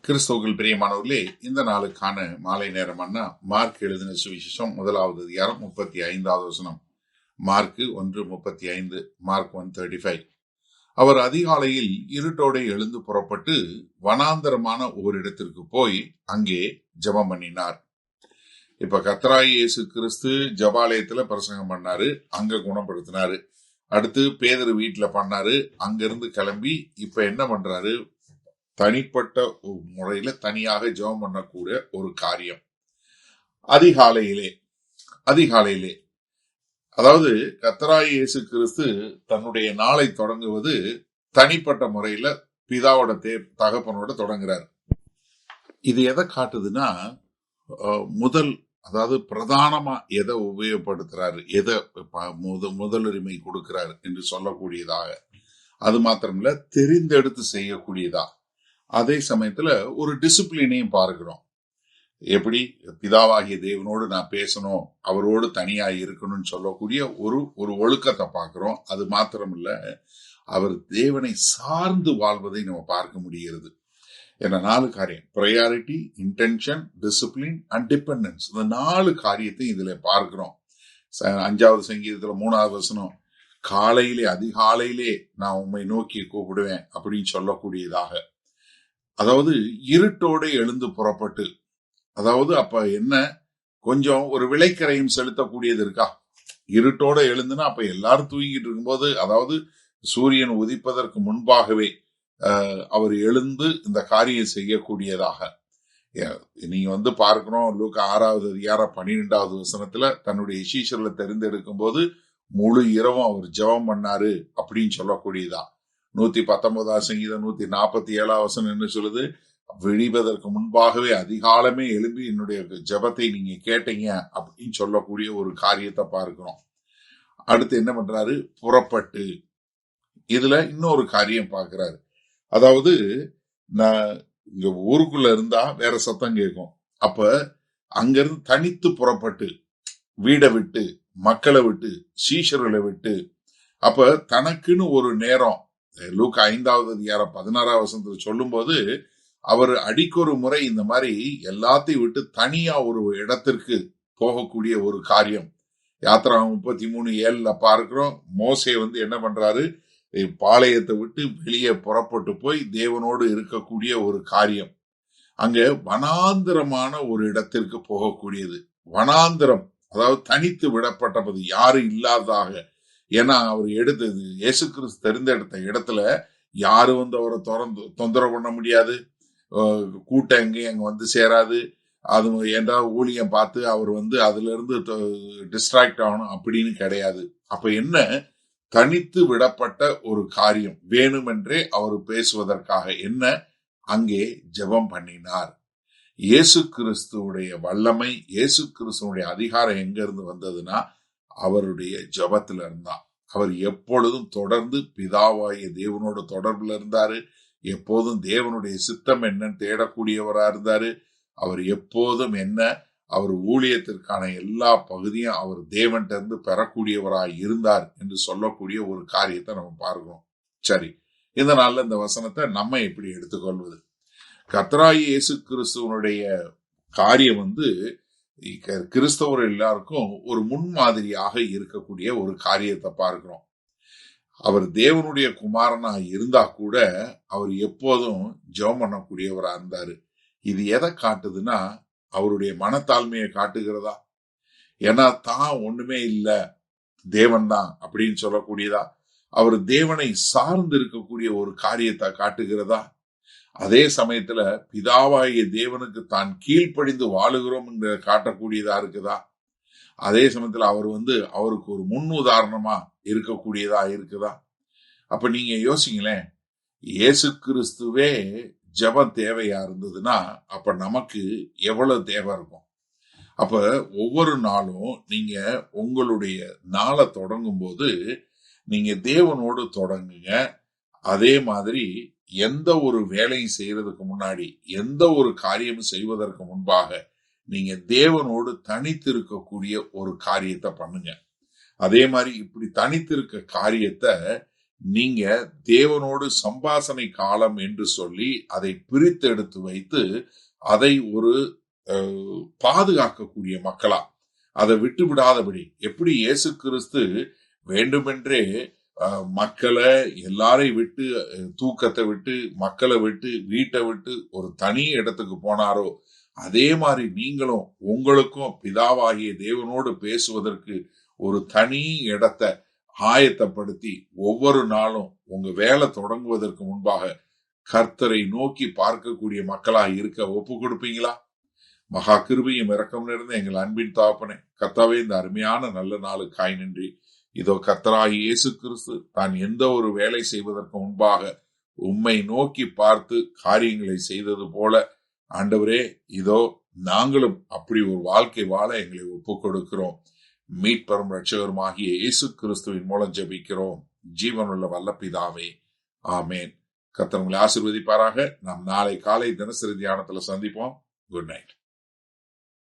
கிறிஸ்துவுக்குள் பிரியமானவர்களே, இந்த நாளுக்கான மாலை நேரம்னா மார்க் எழுதின சுவிசேஷம் 1வது அதிகாரம் 35வது வசனம். Mark 1:35, mark 1:35. அவர் அதிகாலையில் இருட்டோടെ எழுந்து புறப்பட்டு வனாந்தரமான ஓரிடத்திற்கு போய் அங்கே ஜெபம் பண்ணினார். இப்ப கர்த்தராகிய இயேசு கிறிஸ்து ஜெபாலயத்துல பிரசங்கம் பண்ணாரு, அங்க குணப்படுத்தினாரு. அடுத்து பேதுரு வீட்டுல பண்ணாரு, அங்கிருந்து கிளம்பி இப்ப என்ன பண்றாரு, தனிப்பட்ட முறையில தனியாக ஜெபம் பண்ணக்கூடிய ஒரு காரியம். அதிகாலையிலே அதாவது கர்த்தராகிய இயேசு கிறிஸ்து தன்னுடைய நாளை தொடங்குவது தனிப்பட்ட முறையில பிதாவோட தகப்பனோட தொடங்குறாரு. இது எதை காட்டுதுன்னா, அதாவது பிரதானமா எதை உபயோகப்படுத்துறாரு, எதை முதலுரிமை கொடுக்கிறாரு என்று சொல்லக்கூடியதாக, அது மாத்திரமில்ல தெரிந்தெடுத்து செய்யக்கூடியதா, அதே சமயத்துல ஒரு டிசிப்ளினையும் பார்க்கிறோம். எப்படி பிதாவாகிய தேவனோடு நான் பேசணும், அவரோடு தனியா இருக்கணும்னு சொல்லக்கூடிய ஒரு ஒழுக்கத்தை பார்க்கிறோம். அது மாத்திரமில்ல, அவர் தேவனை சார்ந்து வாழ்வதை நம்ம பார்க்க முடிகிறது. ஏன்னா 4 காரியம்: priority, intention, discipline and dependence. இந்த 4 காரியத்தை இதுல பார்க்கிறோம். 5வது சங்கீதத்துல 3வது வசனம், அதிகாலையிலே நான் உம்மை நோக்கி கூப்பிடுவேன் அப்படின்னு சொல்லக்கூடியதாக. அதாவது இருட்டோட எழுந்து புறப்பட்டு, அதாவது அப்ப என்ன, கொஞ்சம் ஒரு விளைக்கரையும் செலுத்தக்கூடியது இருக்கா? இருட்டோட எழுந்துனா அப்ப எல்லாரும் தூங்கிட்டு இருக்கும்போது, அதாவது சூரியன் உதிப்பதற்கு முன்பாகவே அவர் எழுந்து இந்த காரியம் செய்யக்கூடியதாக. நீங்க பார்க்கணும், லூக்கா 6வது அதிகாரம் 12வது வசனத்துல தன்னுடைய சீஷர்களை தெரிந்தெடுக்கும் போது முழு இரவும் அவர் ஜெபம் பண்ணாரு அப்படின்னு சொல்லக்கூடியதா. 119வது சங்கீதம் 147வது வசனம் என்ன சொல்லுது? விழிவதற்கு முன்பாகவே அதிகாலமே எழும்பி என்னுடைய ஜெபத்தை நீங்க கேட்டீங்க அப்படின்னு சொல்லக்கூடிய ஒரு காரியத்தை பார்க்கிறோம். அடுத்து என்ன பண்றாரு? புறப்பட்டு இதுல இன்னொரு காரியம் பார்க்கிறாரு. அதாவது நான் இங்க ஊருக்குள்ள இருந்தா வேற சத்தம் கேட்கும். அப்ப அங்கிருந்து தனித்து புறப்பட்டு, வீடை விட்டு, மக்களை விட்டு, சீஷர்களை விட்டு, அப்ப தனக்குன்னு ஒரு நேரம், லூக்கா 5வது அதிகாரம் 16வது வசனத்துல சொல்லும் போது, அவர் அடிக்கொரு முறை இந்த மாதிரி எல்லாத்தையும் விட்டு தனியா ஒரு இடத்திற்கு போகக்கூடிய ஒரு காரியம். யாத்திராகமம் 33:7 பார்க்கிறோம். மோசே என்ன பண்றாரு? பாளையத்தை விட்டு வெளியே புறப்பட்டு போய் தேவனோடு இருக்கக்கூடிய ஒரு காரியம். அங்க வனாந்திரமான ஒரு இடத்திற்கு போகக்கூடியது. வனாந்திரம், அதாவது தனித்து விடப்பட்டது, யாரும் இல்லாததாக. ஏன்னா அவர் எடுத்தது, இயேசு கிறிஸ்து தெரிந்தெடுத்த இடத்துல யாரும் அவரை தொந்தரவு பண்ண முடியாது, கூட்டம் எங்கேயும் அங்க சேராது. அது ஏதாவது ஊழியம் பார்த்து அவர் அதுல இருந்து டிஸ்ட்ராக்ட் ஆகணும் அப்படின்னு கிடையாது. அப்ப என்ன, தனித்து விடப்பட்ட ஒரு காரியம். வேணுமென்றே அவர் பேசுவதற்காக என்ன, அங்கே ஜெபம் பண்ணினார். இயேசு கிறிஸ்துவுடைய வல்லமை, இயேசு கிறிஸ்துவனுடைய அதிகாரம் எங்க இருந்து வந்ததுன்னா, அவருடைய ஜெபத்துல இருந்தா. அவர் எப்பொழுதும் தொடர்ந்து பிதாவாகிய தேவனோட தொடர்புல இருந்தாரு. எப்போதும் தேவனுடைய சித்தம் என்னன்னு தேடக்கூடியவரா இருந்தாரு. அவர் எப்போதும் அவர் ஊழியத்திற்கான எல்லா பகுதியும் அவர் தேவன்கிட்ட இருந்து பெறக்கூடியவராய் இருந்தார் என்று சொல்லக்கூடிய ஒரு காரியத்தை நம்ம பார்க்கிறோம். சரி, இதனால இந்த வசனத்தை நம்ம எப்படி எடுத்துக்கொள்வது? கர்த்தராகிய இயேசு கிறிஸ்துவனுடைய காரியம் கிறிஸ்தவர் எல்லாருக்கும் ஒரு முன்மாதிரியாக இருக்கக்கூடிய ஒரு காரியத்தை பார்க்கிறோம். அவர் தேவனுடைய குமாரனா இருந்தா கூட அவர் எப்போதும் ஜெபம் பண்ணக்கூடியவரா இருந்தாரு. இது எதை காட்டுதுன்னா, அவருடைய மனத்தாழ்மையை காட்டுகிறதா? ஏன்னா தான் ஒண்ணுமே இல்ல, தேவன் தான் அப்படின்னு சொல்லக்கூடியதா? அவர் தேவனை சார்ந்து இருக்கக்கூடிய ஒரு காரியத்தை காட்டுகிறதா? அதே சமயத்துல பிதாவாகிய தேவனுக்கு தான் கீழ்ப்படிந்து வாழுகிறோம் என்று காட்டக்கூடியதா இருக்குதா? அதே சமயத்துல அவர் அவருக்கு ஒரு முன் உதாரணமா இருக்கக்கூடியதா இருக்குதா? அப்ப நீங்க யோசிங்களேன், இயேசு கிறிஸ்துவே ஜெபம் தேவையா இருந்ததுன்னா அப்ப நமக்கு எவ்வளவு தேவை இருக்கும்? அப்ப ஒவ்வொரு நாளும் நீங்க உங்களுடைய நாளை தொடங்கும் போது நீங்க தேவனோடு தொடங்குங்க. அதே மாதிரி எந்த ஒரு வேலையும் செய்யறதுக்கு முன்னாடி, எந்த ஒரு காரியமும் செய்வதற்கு முன்பாக நீங்க தேவனோடு தனித்து இருக்கக்கூடிய ஒரு காரியத்தை பண்ணுங்க. அதே மாதிரி இப்படி தனித்திருக்க காரியத்தை நீங்க தேவனோடு சம்பாஷணை காலம் என்று சொல்லி அதை பிரித்து எடுத்து வைத்து அதை ஒரு பாதுகாக்கக்கூடிய மக்களா, அதை விட்டு விடாதபடி, எப்படி இயேசு கிறிஸ்து வேண்டுமென்றே மக்களை எல்லாரையும் விட்டு, தூக்கத்தை விட்டு, மக்களை விட்டு, வீட்டை விட்டு ஒரு தனி இடத்துக்கு போனாரோ, அதே மாதிரி நீங்களும் உங்களுக்கும் பிதாவாகிய தேவனோடு பேசுவதற்கு ஒரு தனி இடத்தை ஆயத்தப்படுத்தி ஒவ்வொரு நாளும் உங்க வேலை தொடங்குவதற்கு முன்பாக கர்த்தரை நோக்கி பார்க்கக்கூடிய மக்களாக இருக்க ஒப்பு கொடுப்பீங்களா? மகா கிருபையும் இரக்கம் நிறைந்த எங்கள் அன்பின் தாப்பனே, கர்த்தாவே, இந்த அருமையான நல்ல நாளுக்காய் நன்றி. இதோ கர்த்தராகிய இயேசு கிறிஸ்து தான் எந்த ஒரு வேலை செய்வதற்கு முன்பாக உம்மை நோக்கி பார்த்து காரியங்களை செய்தது போல, ஆண்டவரே, இதோ நாங்களும் அப்படி ஒரு வாழ்க்கை வாழ எங்களை ஒப்பு கொடுக்கிறோம். மீட்பரும் இரட்சகருமாகிய இயேசு கிறிஸ்துவின் மூலம் ஜெபிக்கிறோம் ஜீவனுள்ள வல்ல பிதாவே, ஆமேன். கர்த்தர் உங்களை ஆசீர்வதிப்பாராக. நாம் நாளை காலை தினசரி தியானத்துல சந்திப்போம். Good night.